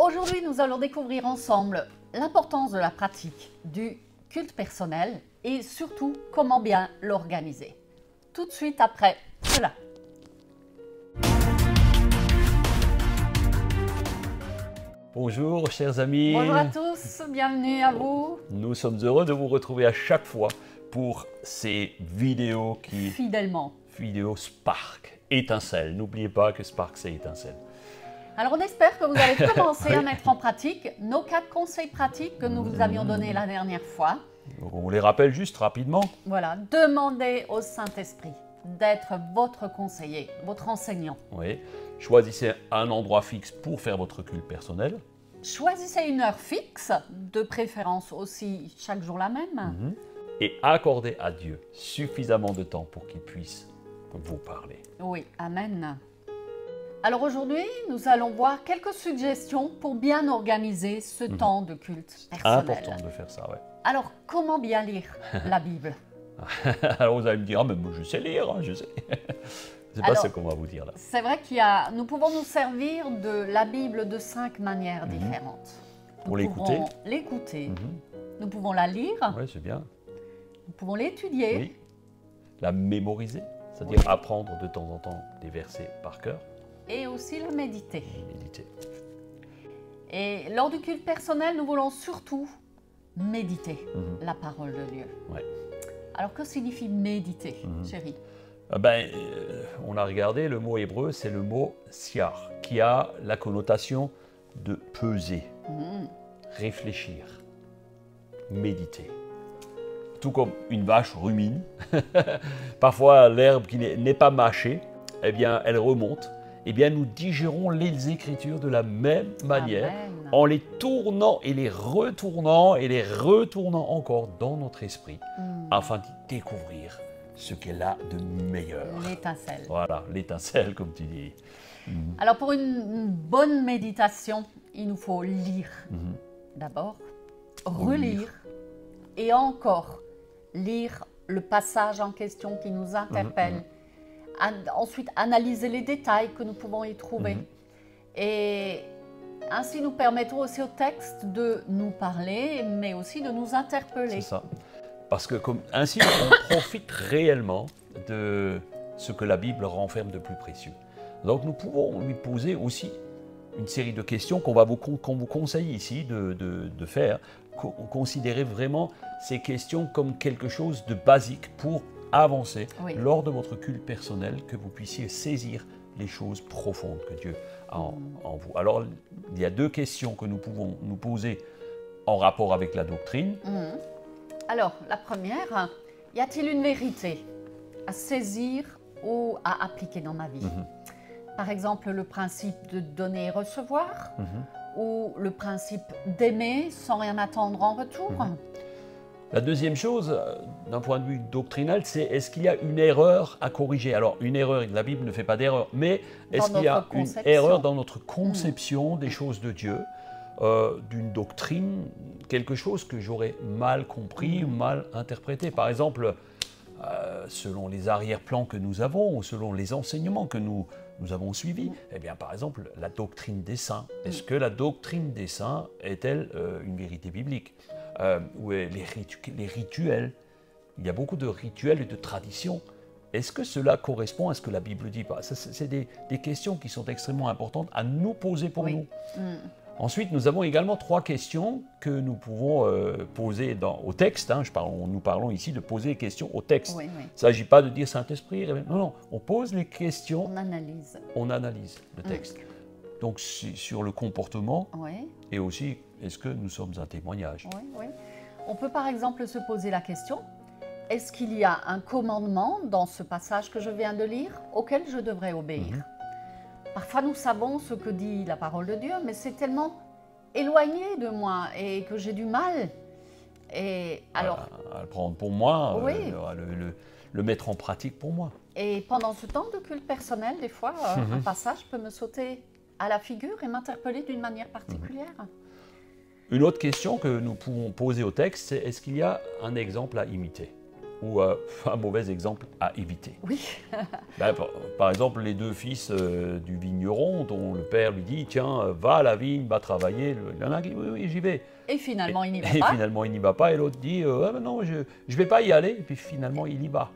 Aujourd'hui, nous allons découvrir ensemble l'importance de la pratique du culte personnel et surtout comment bien l'organiser. Tout de suite après cela. Bonjour chers amis. Bonjour à tous, bienvenue à vous. Nous sommes heureux de vous retrouver à chaque fois pour ces vidéos qui... Fidèlement. Vidéos Spark, étincelle. N'oubliez pas que Spark c'est étincelle. Alors on espère que vous allez commencer à mettre en pratique nos 4 conseils pratiques que nous vous avions donnés la dernière fois. On les rappelle juste rapidement. Voilà, demandez au Saint-Esprit d'être votre conseiller, votre enseignant. Oui. Choisissez un endroit fixe pour faire votre culte personnel. Choisissez une heure fixe, de préférence aussi chaque jour la même. Et accordez à Dieu suffisamment de temps pour qu'il puisse vous parler. Oui, amen. Alors aujourd'hui, nous allons voir quelques suggestions pour bien organiser ce temps de culte personnel. Important de faire ça, ouais. Alors, comment bien lire la Bible? Alors vous allez me dire, ah mais moi je sais lire, hein, je sais. C'est pas ce qu'on va vous dire là. C'est vrai nous pouvons nous servir de la Bible de 5 manières différentes. Pour l'écouter. L'écouter. Nous pouvons la lire. Oui, c'est bien. Nous pouvons l'étudier. Oui. La mémoriser, c'est-à-dire apprendre de temps en temps des versets par cœur. Et aussi la méditer. Méditer. Et lors du culte personnel, nous voulons surtout méditer la parole de Dieu. Ouais. Alors, que signifie méditer, chérie? On a regardé, le mot hébreu, c'est le mot siar, qui a la connotation de peser, réfléchir, méditer. Tout comme une vache rumine, parfois l'herbe qui n'est pas mâchée, eh bien, elle remonte. Eh bien, nous digérons les Écritures de la même manière, en les tournant et les retournant encore dans notre esprit, afin d'y découvrir ce qu'elle a de meilleur. L'étincelle. Voilà, l'étincelle, comme tu dis. Alors, pour une bonne méditation, il nous faut lire d'abord, relire et encore lire le passage en question qui nous interpelle. Ensuite, analyser les détails que nous pouvons y trouver. Et ainsi, nous permettons aussi au texte de nous parler, mais aussi de nous interpeller. C'est ça. Parce que ainsi, on profite réellement de ce que la Bible renferme de plus précieux. Donc, nous pouvons lui poser aussi une série de questions qu'on vous conseille ici de faire. Considérez vraiment ces questions comme quelque chose de basique pour avancer lors de votre culte personnel, que vous puissiez saisir les choses profondes que Dieu a en vous. Alors, il y a 2 questions que nous pouvons nous poser en rapport avec la doctrine. Alors, la première, y a-t-il une vérité à saisir ou à appliquer dans ma vie? Par exemple, le principe de donner et recevoir, ou le principe d'aimer sans rien attendre en retour. La deuxième chose, d'un point de vue doctrinal, c'est est-ce qu'il y a une erreur à corriger? Alors, une erreur, la Bible ne fait pas d'erreur, mais est-ce qu'il y a une erreur dans notre conception des choses de Dieu, d'une doctrine, quelque chose que j'aurais mal compris, mal interprété? Par exemple, selon les arrière-plans que nous avons, ou selon les enseignements que nous avons suivis, eh bien, par exemple, la doctrine des saints. Est-ce que la doctrine des saints est-elle une vérité biblique? Ou les rituels. Il y a beaucoup de rituels et de traditions. Est-ce que cela correspond à ce que la Bible dit? C'est des questions qui sont extrêmement importantes à nous poser pour nous. Ensuite, nous avons également 3 questions que nous pouvons poser au texte. Nous parlons ici de poser des questions au texte. Il ne s'agit pas de dire Saint-Esprit. Non, on pose les questions. On analyse le texte. Donc, sur le comportement et aussi, est-ce que nous sommes un témoignage? On peut par exemple se poser la question, est-ce qu'il y a un commandement dans ce passage que je viens de lire auquel je devrais obéir? Parfois, nous savons ce que dit la parole de Dieu, mais c'est tellement éloigné de moi et que j'ai du mal. Et alors, à le prendre pour moi, le mettre en pratique pour moi. Et pendant ce temps de culte personnel, des fois, un passage peut me sauter à la figure et m'interpeller d'une manière particulière. Une autre question que nous pouvons poser au texte, c'est est-ce qu'il y a un exemple à imiter? ou un mauvais exemple à éviter. Oui. Ben, par exemple, les deux fils du vigneron dont le père lui dit « Tiens, va à la vigne, va travailler », il y en a qui dit « Oui, oui, j'y vais ». Et finalement, il n'y va et pas. finalement, il n'y va pas, et l'autre dit ah, ben non, je ne vais pas y aller, et puis finalement, il y va.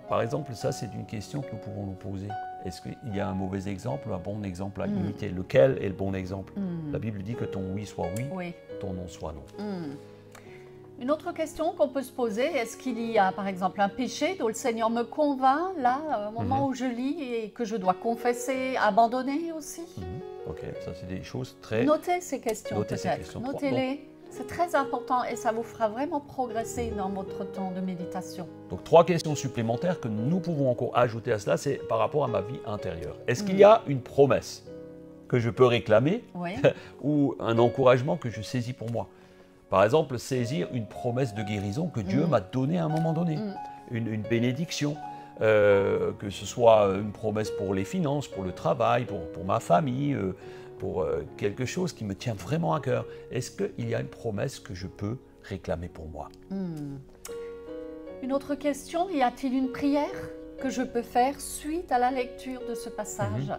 Par exemple, ça, c'est une question que nous pouvons nous poser. Est-ce qu'il y a un mauvais exemple ou un bon exemple à imiter? Lequel est le bon exemple? La Bible dit que ton oui soit oui, ton non soit non. Une autre question qu'on peut se poser, est-ce qu'il y a par exemple un péché dont le Seigneur me convainc, là, au moment où je lis, et que je dois confesser, abandonner aussi? Ok, ça c'est des choses très... Notez ces questions peut-être, notez-les. C'est très important et ça vous fera vraiment progresser dans votre temps de méditation. Donc 3 questions supplémentaires que nous pouvons encore ajouter à cela, c'est par rapport à ma vie intérieure. Est-ce qu'il y a une promesse que je peux réclamer ou un encouragement que je saisis pour moi? Par exemple, saisir une promesse de guérison que Dieu m'a donnée à un moment donné, une bénédiction, que ce soit une promesse pour les finances, pour le travail, pour ma famille, pour quelque chose qui me tient vraiment à cœur. Est-ce qu'il y a une promesse que je peux réclamer pour moi? Une autre question, y a-t-il une prière que je peux faire suite à la lecture de ce passage?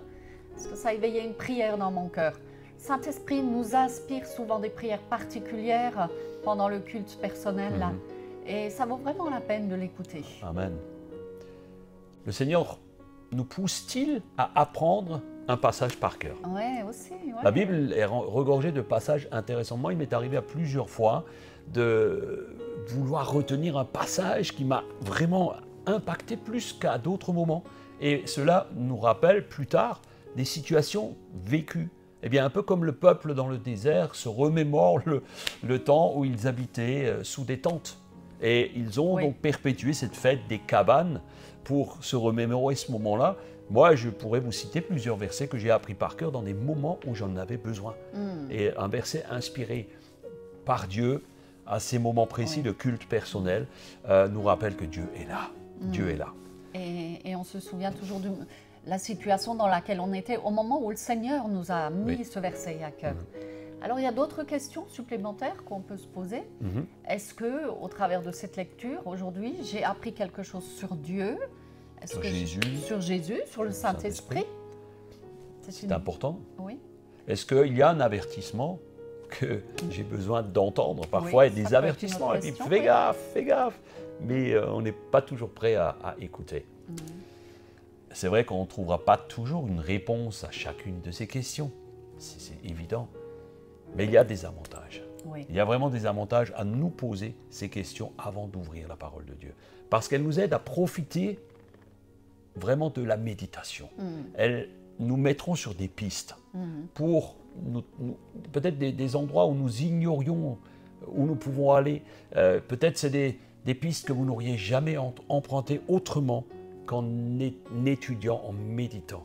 Est-ce que ça a éveillé une prière dans mon cœur? Saint-Esprit nous inspire souvent des prières particulières pendant le culte personnel, là, et ça vaut vraiment la peine de l'écouter. Amen. Le Seigneur nous pousse-t-il à apprendre un passage par cœur? Oui, aussi. Ouais. La Bible est regorgée de passages intéressants. Moi, il m'est arrivé à plusieurs fois de vouloir retenir un passage qui m'a vraiment impacté plus qu'à d'autres moments. Et cela nous rappelle plus tard des situations vécues. Eh bien, un peu comme le peuple dans le désert se remémore le temps où ils habitaient sous des tentes. Et ils ont donc perpétué cette fête des cabanes pour se remémorer ce moment-là. Moi, je pourrais vous citer plusieurs versets que j'ai appris par cœur dans des moments où j'en avais besoin. Et un verset inspiré par Dieu à ces moments précis de culte personnel nous rappelle que Dieu est là. Dieu est là. Et on se souvient toujours de la situation dans laquelle on était au moment où le Seigneur nous a mis ce verset à cœur. Alors, il y a d'autres questions supplémentaires qu'on peut se poser. Est-ce que, au travers de cette lecture, aujourd'hui, j'ai appris quelque chose sur Dieu? Sur Jésus. Sur Jésus, sur le Saint-Esprit. C'est important. Oui. Est-ce qu'il y a un avertissement que j'ai besoin d'entendre? Parfois, il y a des avertissements, et puis fais gaffe. Mais on n'est pas toujours prêt à écouter. C'est vrai qu'on ne trouvera pas toujours une réponse à chacune de ces questions. C'est évident. Mais il y a des avantages. Il y a vraiment des avantages à nous poser ces questions avant d'ouvrir la parole de Dieu. Parce qu'elles nous aident à profiter vraiment de la méditation. Elles nous mettront sur des pistes pour peut-être des endroits où nous ignorions où nous pouvons aller. Peut-être c'est des pistes que vous n'auriez jamais empruntées autrement qu'en étudiant, en méditant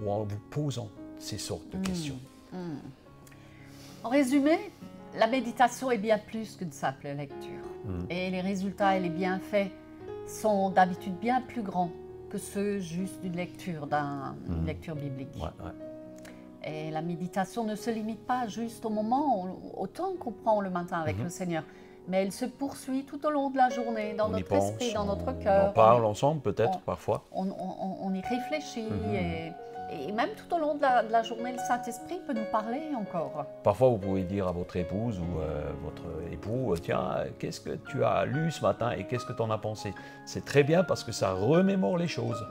ou en vous posant ces sortes de questions. En résumé, la méditation est bien plus qu'une simple lecture. Et les résultats et les bienfaits sont d'habitude bien plus grands que ceux juste d'une lecture, d'une lecture biblique. Et la méditation ne se limite pas juste au temps qu'on prend le matin avec le Seigneur, mais elle se poursuit tout au long de la journée, dans notre esprit, dans notre cœur. On en parle ensemble peut-être parfois. On y réfléchit et même tout au long de la journée, le Saint-Esprit peut nous parler encore. Parfois, vous pouvez dire à votre épouse ou votre époux, tiens, qu'est-ce que tu as lu ce matin et qu'est-ce que tu en as pensé? C'est très bien parce que ça remémore les choses.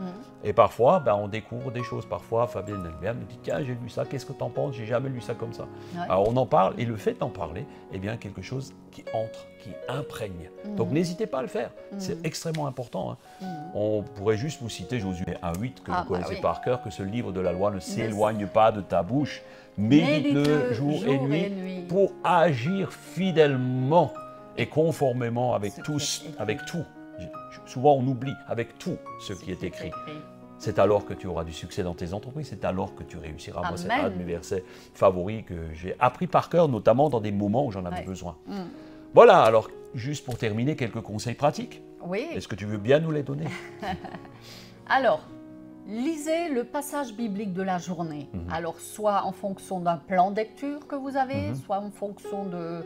Et parfois, on découvre des choses. Parfois, Fabienne elle me dit, tiens, j'ai lu ça, qu'est-ce que tu en penses? J'ai jamais lu ça comme ça. Alors, on en parle et le fait d'en parler, eh bien, quelque chose qui entre, qui imprègne. Donc, n'hésitez pas à le faire. C'est extrêmement important. On pourrait juste vous citer Josué 1,8 que vous connaissez par cœur, que ce livre de la loi ne s'éloigne pas de ta bouche. Médite-le jour et nuit pour agir fidèlement et conformément avec tout. Souvent, on oublie avec tout ce qui est écrit. C'est alors que tu auras du succès dans tes entreprises, c'est alors que tu réussiras. Moi, c'est un de mes versets favoris que j'ai appris par cœur, notamment dans des moments où j'en avais besoin. Voilà, alors, juste pour terminer, quelques conseils pratiques. Oui. Est-ce que tu veux bien nous les donner? Alors, lisez le passage biblique de la journée. Alors, soit en fonction d'un plan de lecture que vous avez, soit en fonction de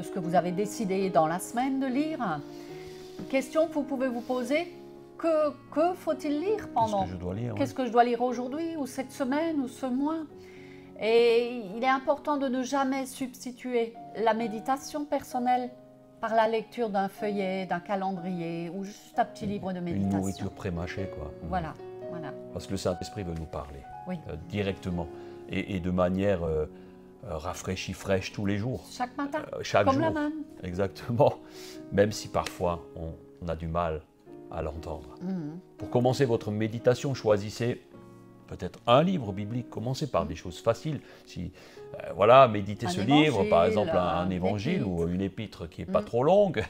ce que vous avez décidé dans la semaine de lire. question que vous pouvez vous poser, que faut-il lire pendant? Qu'est-ce que je dois lire? Qu'est-ce que je dois lire aujourd'hui, ou cette semaine, ou ce mois? Et il est important de ne jamais substituer la méditation personnelle par la lecture d'un feuillet, d'un calendrier, ou juste un petit livre de méditation. Une nourriture prémâchée, quoi. Voilà, voilà. Parce que le Saint-Esprit veut nous parler Oui. Directement et de manière rafraîchie, fraîche tous les jours. Chaque matin, chaque comme jour. la manne. Exactement. Même si parfois on a du mal à l'entendre. Pour commencer votre méditation, choisissez peut-être un livre biblique. Commencez par des choses faciles. Si, voilà, méditez ce livre, par exemple un évangile ou une épître qui n'est pas trop longue.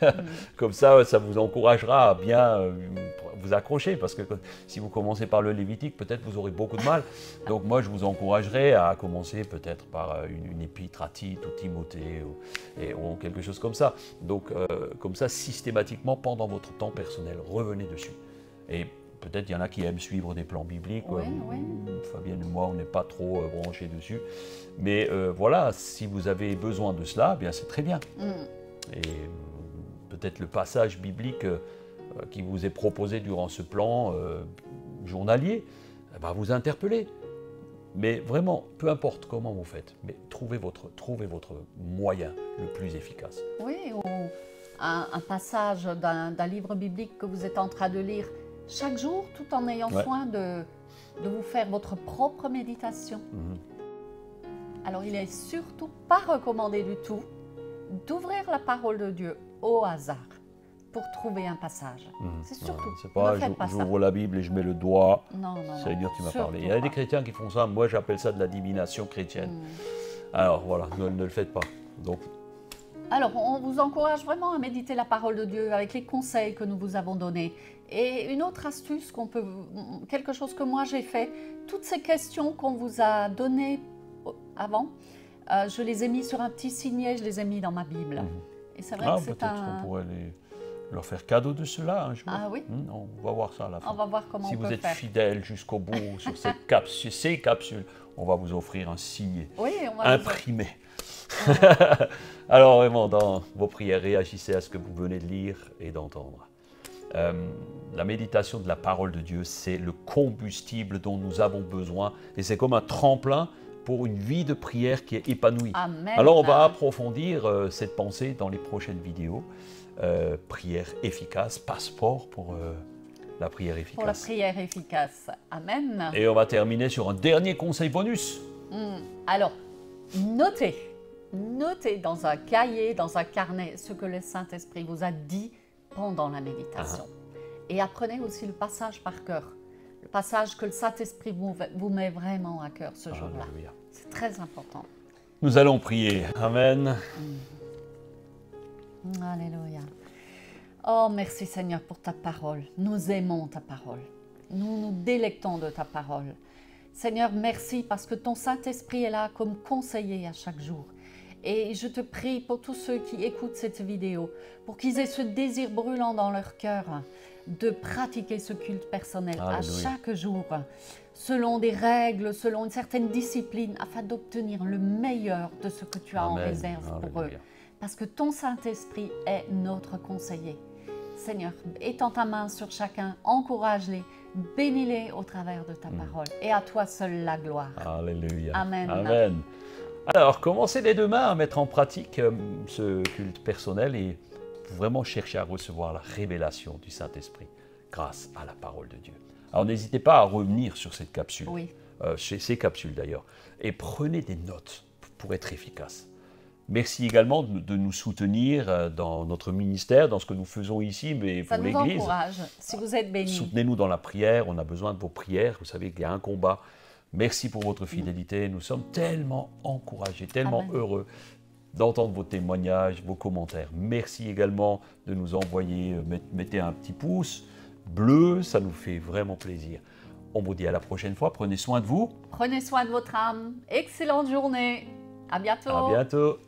Comme ça vous encouragera à bien vous accrocher. Parce que si vous commencez par le Lévitique, peut-être vous aurez beaucoup de mal. Donc moi, je vous encouragerais à commencer peut-être par une épître à Tite ou Timothée ou quelque chose comme ça. Donc comme ça, systématiquement, pendant votre temps personnel, revenez dessus. Et peut-être il y en a qui aiment suivre des plans bibliques. Oui. Fabienne et moi, on n'est pas trop branchés dessus. Mais voilà, si vous avez besoin de cela, bien c'est très bien. Et peut-être le passage biblique qui vous est proposé durant ce plan journalier va vous interpeller. Mais vraiment, peu importe comment vous faites, mais trouvez votre moyen le plus efficace. Oui, ou un passage d'un livre biblique que vous êtes en train de lire chaque jour, tout en ayant soin de vous faire votre propre méditation. Alors, il n'est surtout pas recommandé du tout d'ouvrir la parole de Dieu au hasard pour trouver un passage. C'est surtout, c'est pas j'ouvre la Bible et je mets le doigt. Non, Seigneur, tu m'as parlé. Il y a des chrétiens qui font ça. Moi, j'appelle ça de la divination chrétienne. Alors, voilà, ne le faites pas. Donc, alors, on vous encourage vraiment à méditer la parole de Dieu avec les conseils que nous vous avons donnés. Et une autre astuce, quelque chose que moi j'ai fait, toutes ces questions qu'on vous a données avant, je les ai mis sur un petit signet, je les ai mis dans ma Bible. Et c'est vrai que c'est peut-être qu'on pourrait leur faire cadeau de cela un jour. Ah oui. On va voir ça à la fin. On va voir comment on peut faire. Si vous êtes fidèle jusqu'au bout sur ces capsules, on va vous offrir un signet imprimé. Alors vraiment, dans vos prières, réagissez à ce que vous venez de lire et d'entendre. La méditation de la parole de Dieu, c'est le combustible dont nous avons besoin et c'est comme un tremplin pour une vie de prière qui est épanouie. Amen. Alors on va approfondir cette pensée dans les prochaines vidéos. Prière efficace, passeport pour la prière efficace. Pour la prière efficace. Amen. Et on va terminer sur un dernier conseil bonus. Alors, notez dans un cahier, dans un carnet, ce que le Saint-Esprit vous a dit pendant la méditation. Et apprenez aussi le passage par cœur. Le passage que le Saint-Esprit vous met vraiment à cœur ce jour-là. C'est très important. Nous allons prier. Amen. Alléluia. Oh, merci Seigneur pour ta parole. Nous aimons ta parole. Nous nous délectons de ta parole. Seigneur, merci parce que ton Saint-Esprit est là comme conseiller à chaque jour. Et je te prie pour tous ceux qui écoutent cette vidéo, pour qu'ils aient ce désir brûlant dans leur cœur de pratiquer ce culte personnel à chaque jour, selon des règles, selon une certaine discipline, afin d'obtenir le meilleur de ce que tu as en réserve pour eux. Parce que ton Saint-Esprit est notre conseiller. Seigneur, étends ta main sur chacun, encourage-les, bénis-les au travers de ta parole. Et à toi seule la gloire. Alléluia. Amen. Amen. Alors, commencez dès demain à mettre en pratique ce culte personnel et vraiment chercher à recevoir la révélation du Saint-Esprit grâce à la parole de Dieu. Alors, n'hésitez pas à revenir sur cette capsule, ces capsules d'ailleurs, et prenez des notes pour être efficace. Merci également de nous soutenir dans notre ministère, dans ce que nous faisons ici, mais pour l'Église. Ça nous encourage, si vous êtes bénis. Soutenez-nous dans la prière, on a besoin de vos prières. Vous savez qu'il y a un combat. Merci pour votre fidélité. Nous sommes tellement encouragés, tellement heureux d'entendre vos témoignages, vos commentaires. Merci également de nous envoyer, mettez un petit pouce bleu, ça nous fait vraiment plaisir. On vous dit à la prochaine fois, prenez soin de vous. Prenez soin de votre âme. Excellente journée. À bientôt. À bientôt.